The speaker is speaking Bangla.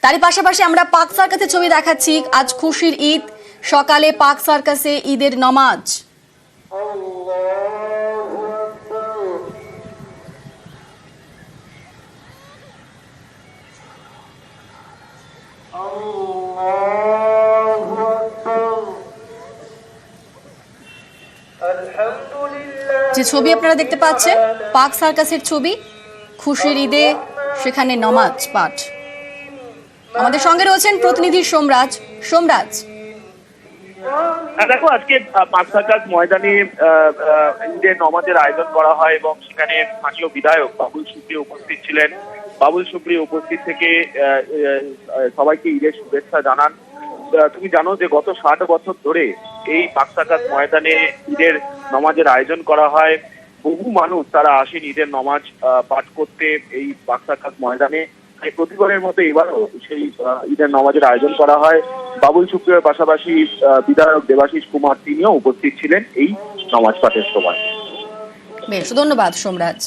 তারই পাশাপাশি আমরা পার্ক সার্কাসের ছবি দেখাচ্ছি। আজ খুশির ঈদ, সকালে পার্ক সার্কাসে ঈদের নামাজ। যে ছবি আপনারা দেখতে পাচ্ছেন পার্ক সার্কাসের ছবি, খুশির ঈদে সেখানে নামাজ পাঠ। আমাদের সঙ্গে রয়েছেন প্রতিনিধি সোমরাজ। সোমরাজ, দেখো আজকে পার্ক সার্কাস ময়দানে ঈদের নামাজের আয়োজন করা হয় এবং সেখানে স্থানীয় বিধায়ক বাবুল সুপ্রিয় উপস্থিত ছিলেন। বাবুল সুপ্রিয় উপস্থিত থেকে সবাইকে ঈদের শুভেচ্ছা জানান। তুমি জানো যে গত 60 বছর ধরে এই পার্ক সার্কাস ময়দানে ঈদের নামাজের আয়োজন করা হয়। বহু মানুষ তারা আসেন ঈদের নামাজ পাঠ করতে এই পার্ক সার্কাস ময়দানে। প্রতিবারের মতো এবারও সেই ঈদের নামাজের আয়োজন করা হয়। বাবুল সুপ্রিয়র পাশাপাশি বিধায়ক দেবাশিস কুমার তিনিও উপস্থিত ছিলেন এই নামাজ পাঠের সময়। বেশ, ধন্যবাদ সোমরাজ।